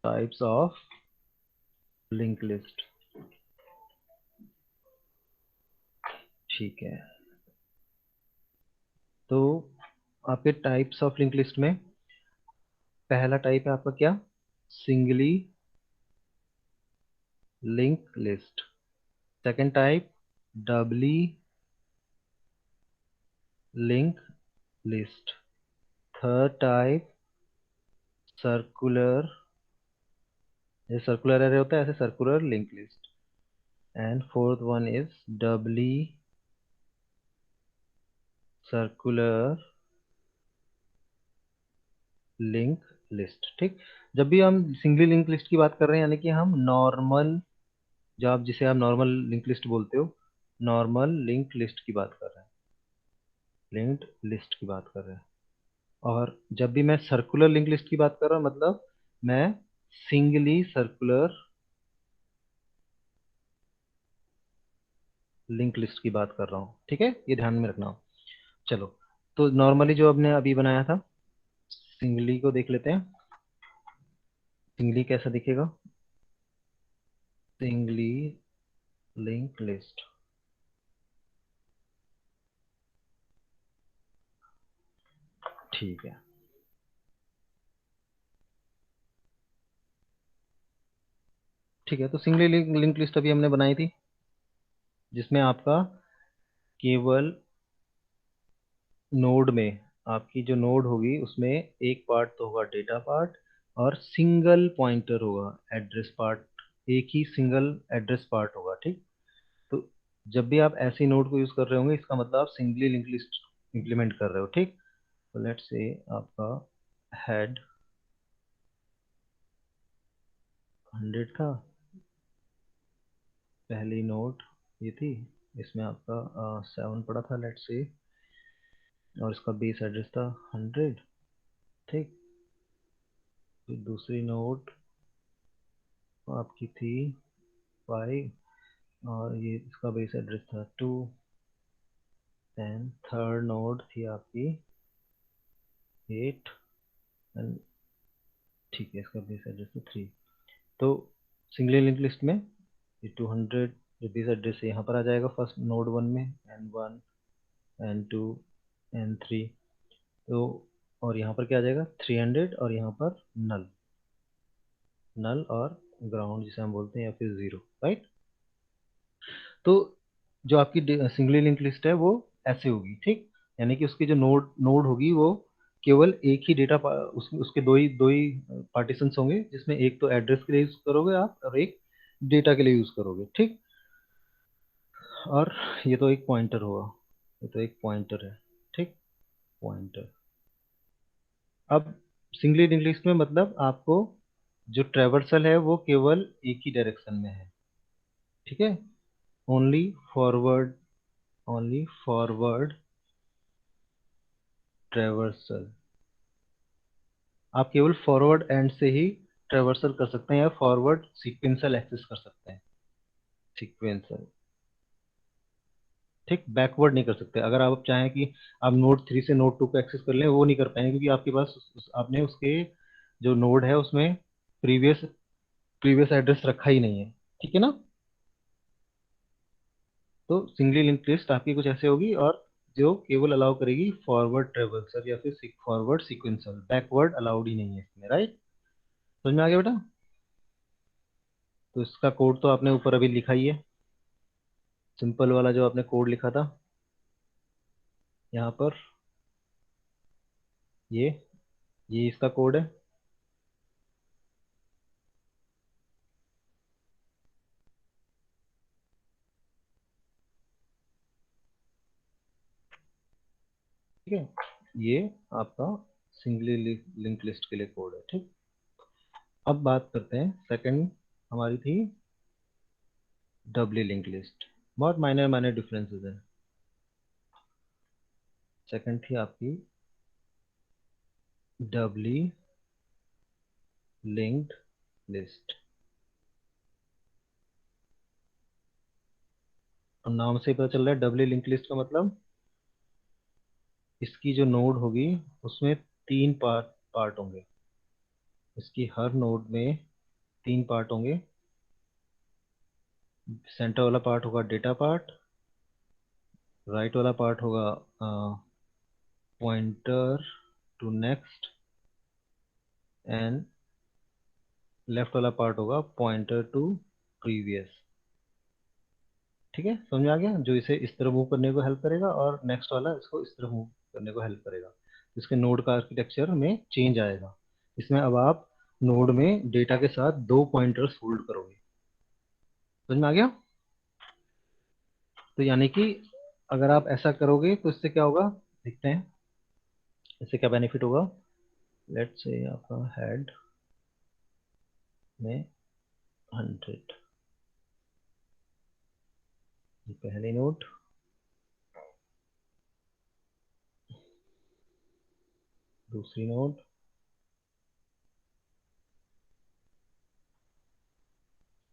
Types of link list. ठीक है, तो आपके टाइप्स ऑफ लिंक लिस्ट में पहला टाइप है आपका क्या, singly link list. Second type doubly link list. Third type circular, ये सर्कुलर एरे होता है ऐसे, circular link list. And fourth one is doubly circular link list. ठीक, जब भी हम सिंगली लिंक लिस्ट की बात कर रहे हैं, यानी कि हम नॉर्मल, जो आप जिसे आप नॉर्मल लिंक लिस्ट बोलते हो, नॉर्मल लिंक लिस्ट की बात कर रहे हैं, लिंक्ड लिस्ट की बात कर रहे हैं। और जब भी मैं सर्कुलर लिंक लिस्ट की बात कर रहा हूँ, मतलब मैं सिंगली सर्कुलर लिंक लिस्ट की बात कर रहा हूँ। ठीक है, ये ध्यान में रखना हो। चलो, तो नॉर्मली जो हमने अभी बनाया था, सिंगली को देख लेते हैं। सिंगली कैसा दिखेगा, सिंगली लिंक लिस्ट। ठीक है, ठीक है, तो सिंगली लिंक लिस्ट अभी हमने बनाई थी, जिसमें आपका केवल नोड में, आपकी जो नोड होगी उसमें एक पार्ट तो होगा डेटा पार्ट, और सिंगल पॉइंटर होगा, एड्रेस पार्ट, एक ही सिंगल एड्रेस पार्ट होगा। ठीक, तो जब भी आप ऐसी नोड को यूज कर रहे होंगे, इसका मतलब आप सिंगली लिंक लिस्ट इंप्लीमेंट कर रहे हो। ठीक, तो लेट्स से आपका हेड 100 था, पहली नोड ये थी, इसमें आपका 7 पड़ा था लेट्स से, और इसका बेस एड्रेस था 100। ठीक, फिर दूसरी नोड आपकी थी 5, और ये इसका बेस एड्रेस था 2। एंड थर्ड नोड थी आपकी 8, एंड ठीक है, इसका बेस एड्रेस था 3। तो सिंगली लिंक लिस्ट में ये 200 जो बेस एड्रेस है यहाँ पर आ जाएगा फर्स्ट नोड 1 में, N1 N2 N3। तो और यहाँ पर क्या आ जाएगा 300, और यहाँ पर नल, नल और ग्राउंड जिसे हम बोलते हैं, या फिर जीरो, राइट। तो जो आपकी सिंगली लिंक लिस्ट है वो ऐसे होगी। ठीक, यानी कि उसकी जो नोड नोड होगी वो केवल एक ही डेटा, उसके दो ही पार्टीशंस होंगे, जिसमें एक तो एड्रेस के लिए यूज करोगे आप, और एक डेटा के लिए यूज करोगे। ठीक, और ये तो एक पॉइंटर होगा, ये तो एक पॉइंटर है। ठीक, पॉइंटर। अब सिंगली लिंक लिस्ट में मतलब आपको जो ट्रेवर्सल है वो केवल एक ही डायरेक्शन में है। ठीक है, only forward, only forward traversal, आप केवल फॉरवर्ड एंड से ही ट्रेवर्सल कर सकते हैं, या फॉरवर्ड सीक्वेंशियल एक्सेस कर सकते हैं, सीक्वेंशियल। ठीक, बैकवर्ड नहीं कर सकते। अगर आप चाहें कि आप नोड 3 से नोड 2 को एक्सेस कर लें, वो नहीं कर पाएंगे, क्योंकि आपके पास आपने उसके जो नोड है उसमें प्रीवियस प्रीवियस एड्रेस रखा ही नहीं है। ठीक है ना। तो सिंगली लिंक लिस्ट आपकी कुछ ऐसे होगी, और जो केवल अलाउ करेगी फॉरवर्ड ट्रेवर्सल या फिर फॉरवर्ड सीक्वेंशियल, बैकवर्ड अलाउड ही नहीं है इसमें, राइट। समझ में आ गया बेटा। तो इसका कोड तो आपने ऊपर अभी लिखा ही है, सिंपल वाला जो आपने कोड लिखा था यहाँ पर, ये ये इसका कोड है। ठीक है, ये आपका सिंगली लिंक लिस्ट के लिए कोड है। ठीक, अब बात करते हैं सेकंड, हमारी थी डबली लिंक लिस्ट। बहुत माइनर माइनर डिफरेंसेस है। सेकंड थी आपकी डबली लिंक्ड लिस्ट। और नाम से ही पता चल रहा है डबली लिंक लिस्ट का मतलब, इसकी जो नोड होगी उसमें 3 पार्ट पार्ट होंगे। इसकी हर नोड में 3 पार्ट होंगे। सेंटर वाला पार्ट होगा डेटा पार्ट, राइट वाला पार्ट होगा pointer to next, and left वाला पार्ट होगा पॉइंटर टू प्रीवियस। ठीक है, समझ में आ गया? जो इसे इस तरह मूव करने को हेल्प करेगा और नेक्स्ट वाला इसको इस तरह मूव करने को हेल्प करेगा। इसके नोड का आर्किटेक्चर में चेंज आएगा। इसमें अब आप नोड में डेटा के साथ 2 पॉइंटर्स होल्ड करोगे। समझ में आ गया? तो यानी कि अगर आप ऐसा करोगे तो इससे क्या होगा, देखते हैं इससे क्या बेनिफिट होगा। लेट्स से आपका हेड में 100, पहली नोड, दूसरी नोड,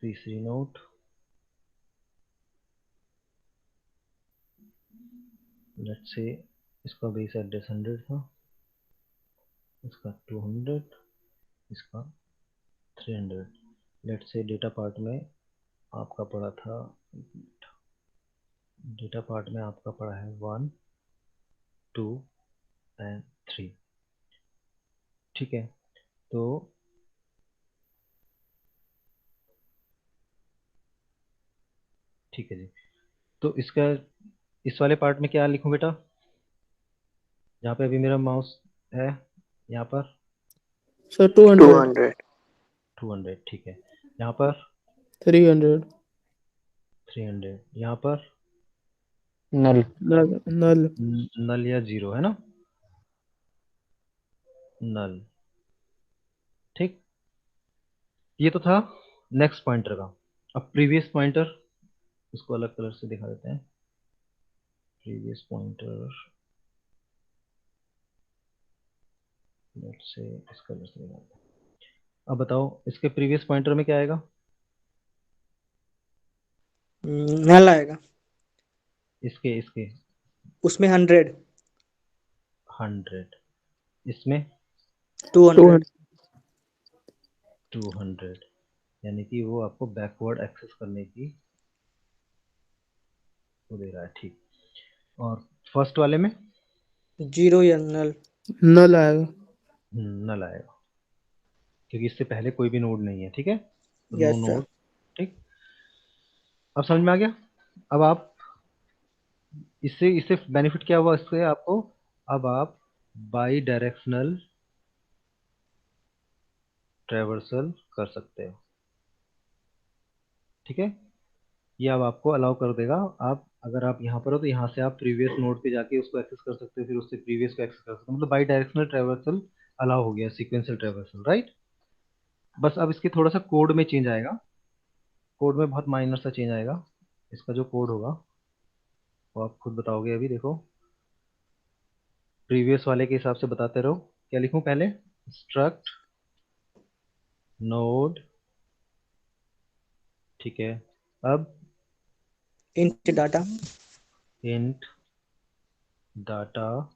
तीसरी नोड, लेट्स से इसका बेस एड्रेस 100 था, इसका 200, इसका 300। लेट्स से डेटा पार्ट में आपका पड़ा था, डेटा पार्ट में आपका पड़ा है 1, 2 एंड 3। ठीक है, तो ठीक है जी। तो इसका इस वाले पार्ट में क्या लिखूं बेटा, जहाँ पे अभी मेरा माउस है, यहाँ पर सर 200, 200, ठीक है। यहाँ पर 300, 300, यहाँ पर नल। नल नल। नल या जीरो है ना, नल। ठीक, ये तो था नेक्स्ट पॉइंटर का। अब प्रीवियस पॉइंटर, इसको अलग कलर से दिखा देते हैं। प्रीवियस पॉइंटर, लेट्स से इस कलर से दिखा देते हैं। अब बताओ इसके प्रीवियस पॉइंटर में क्या आएगा? नल आएगा। इसके इसके उसमें 100, 100, इसमें 200। 200, यानी कि वो आपको बैकवर्ड एक्सेस करने की वो दे रहा है। ठीक, और फर्स्ट वाले में जीरो या नल, नल आएगा। नल आएगा, क्योंकि इससे पहले कोई भी नोड नहीं है। ठीक है, तो नो यस सर। नोड। ठीक, अब समझ में आ गया? अब आप इससे इससे बेनिफिट क्या हुआ इससे आपको, अब आप बाई डायरेक्शनल ट्रेवर्सल कर सकते हो। ठीक है, ये अब आपको अलाउ कर देगा। आप अगर आप यहाँ पर हो तो यहाँ से आप प्रीवियस नोड पे जाके उसको एक्सेस कर सकते हो, फिर उससे प्रीवियस को एक्सेस कर सकते हो। मतलब बाई डायरेक्शनल ट्रेवर्सल अलाउ हो गया, सीक्वेंशियल ट्रेवर्सल, राइट। बस अब इसके थोड़ा सा कोड में चेंज आएगा। कोड में बहुत माइनर सा चेंज आएगा। इसका जो कोड होगा वो आप खुद बताओगे। अभी देखो, प्रीवियस वाले के हिसाब से बताते रहो। क्या लिखूं पहले? स्ट्रक्ट नोड, ठीक है। अब int data, int data,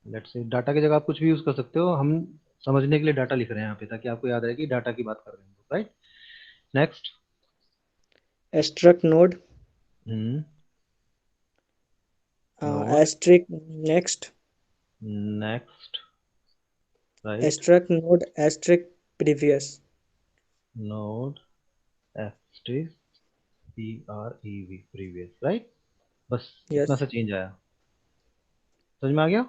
let's say data की जगह आप कुछ भी यूज कर सकते हो। हम समझने के लिए डाटा लिख रहे हैं यहाँ पे, ताकि आपको याद रहे कि डाटा की बात कर रहे हैं, right. Next, struct node, node, asterisk next, next, right, struct node asterisk previous. Node asterisk PREV previous, right. बस इतना यस। सा चेंज आया। समझ में आ गया?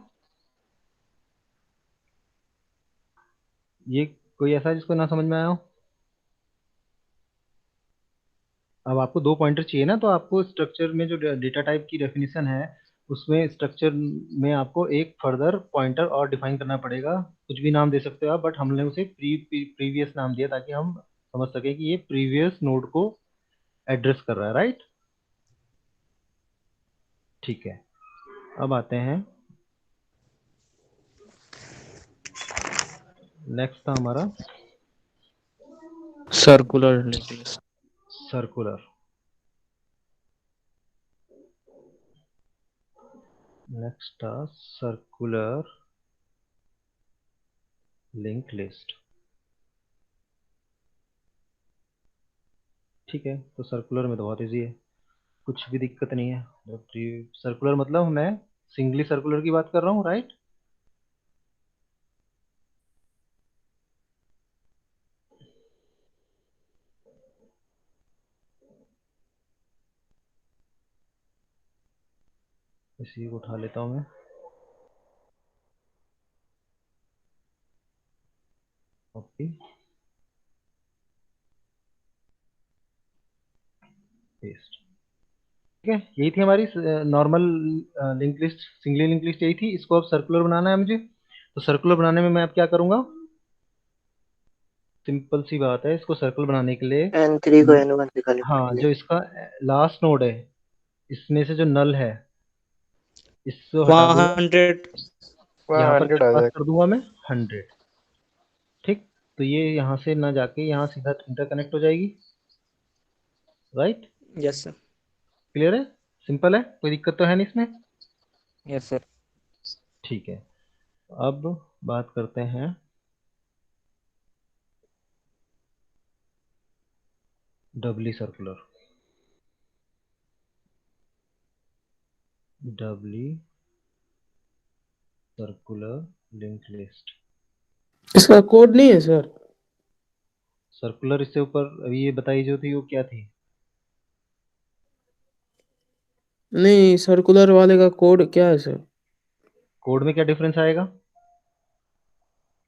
ये कोई ऐसा है जिसको ना समझ में आया हो? अब आपको 2 पॉइंटर चाहिए ना, तो आपको स्ट्रक्चर में जो डेटा टाइप की डेफिनेशन है, उसमें स्ट्रक्चर में आपको एक फर्दर पॉइंटर और डिफाइन करना पड़ेगा। कुछ भी नाम दे सकते हो आप, बट हमने उसे प्रीवियस नाम दिया ताकि हम समझ सके कि ये प्रीवियस नोड को एड्रेस कर रहा है, राइट। ठीक है, अब आते हैं, नेक्स्ट था हमारा circular link list. Circular. Next था सर्कुलर लिंक लिस्ट। ठीक है, तो सर्कुलर में तो बहुत ईजी है, कुछ भी दिक्कत नहीं है। सर्कुलर मतलब मैं सिंगली सर्कुलर की बात कर रहा हूँ, राइट। इसी को उठा लेता हूँ मैं, कॉपी पेस्ट। ठीक है, यही थी हमारी normal link list, singly link list यही थी। इसको अब सर्कुलर बनाना है मुझे, तो सर्कुलर बनाने में मैं अब क्या करूंगा, सिंपल सी बात है, इसको सर्कल बनाने के लिए N3 को N1 से खाली हाँ, कर जो इसका लास्ट नोड है, इसमें से जो नल है इसको हटा दूंगा, 100 यहाँ पर 100 क्या आ पास जाएगा। कर दूंगा मैं, 100। ठीक, तो ये यहाँ से ना जाके यहाँ सीधा इंटरकनेक्ट हो जाएगी, राइट। Yes sir. क्लियर है, सिंपल है, कोई दिक्कत तो है नहीं इसमें। Yes sir. ठीक है, अब बात करते हैं डबली सर्कुलर, डबली सर्कुलर लिंक लिस्ट। इसका कोड नहीं है सर? सर्कुलर इससे ऊपर अभी ये बताई जो थी वो क्या थी, नहीं, सर्कुलर वाले का कोड क्या है सर? कोड में क्या डिफरेंस आएगा,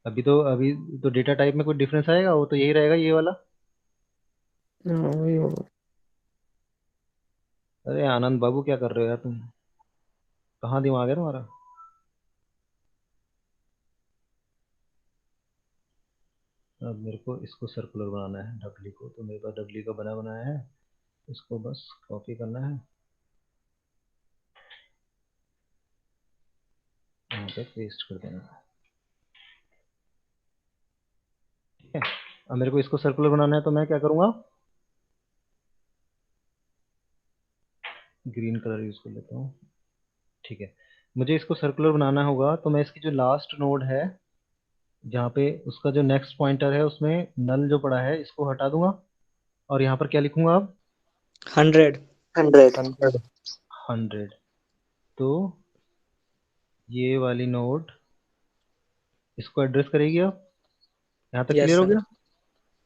अभी तो डेटा टाइप में कोई डिफरेंस आएगा, वो तो यही रहेगा, ये वाला। हाँ वही होगा। अरे आनंद बाबू, क्या कर रहे हो यार तुम, कहाँ दिमाग है तुम्हारा। अब मेरे को इसको सर्कुलर बनाना है, डबली को, तो मेरे पास डबली का बना बनाया है, इसको बस कॉपी करना है, यहाँ पे पेस्ट कर देना है। ठीक है, अब मेरे को इसको सर्कुलर बनाना है, तो मैं क्या करूँगा, ग्रीन कलर यूज कर लेता हूँ। ठीक है, मुझे इसको सर्कुलर बनाना होगा, तो मैं इसकी जो लास्ट नोड है, जहाँ पे उसका जो नेक्स्ट पॉइंटर है, उसमें नल जो पड़ा है इसको हटा दूंगा, और यहाँ पर क्या लिखूंगा अब, 100 100 100। तो ये वाली नोड इसको एड्रेस करेगी। अब यहाँ तक यस क्लियर हो सर। गया।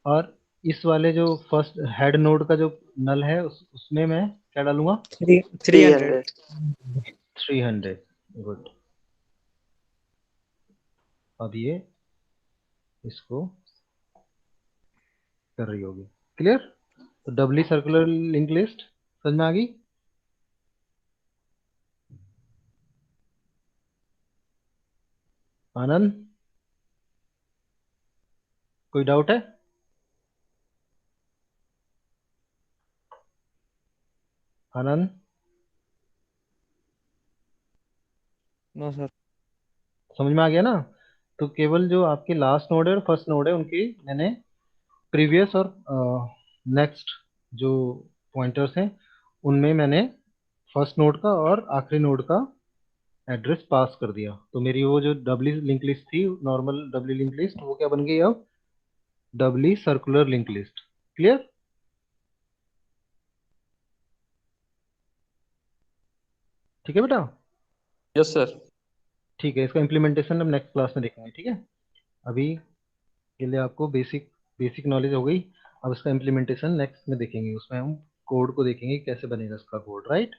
और इस वाले जो फर्स्ट हेड नोड का जो नल है उसमें मैं क्या डालूंगा, 300। 300 300। गुड, अब ये इसको कर रही होगी, क्लियर। तो डबली सर्कुलर लिंक लिस्ट समझ में आ गई। आनंद, कोई डाउट है। आनंद, नो सर। समझ में आ गया ना। तो केवल जो आपके लास्ट नोड है और फर्स्ट नोड है, उनकी मैंने प्रीवियस और नेक्स्ट जो पॉइंटर्स हैं, उनमें मैंने फर्स्ट नोड का और आखिरी नोड का एड्रेस पास कर दिया। तो मेरी वो जो डबली लिंक लिस्ट थी, नॉर्मल डबली लिंक लिस्ट, वो क्या बन गई अब, डबली सर्कुलर लिंक लिस्ट। क्लियर। ठीक है बेटा। Yes sir. ठीक है, इसका इम्प्लीमेंटेशन हम नेक्स्ट क्लास में देखेंगे, ठीक है। अभी के लिए आपको बेसिक बेसिक नॉलेज हो गई। अब इसका इम्प्लीमेंटेशन नेक्स्ट में देखेंगे, उसमें हम कोड को देखेंगे कैसे बनेगा इसका कोड, राइट।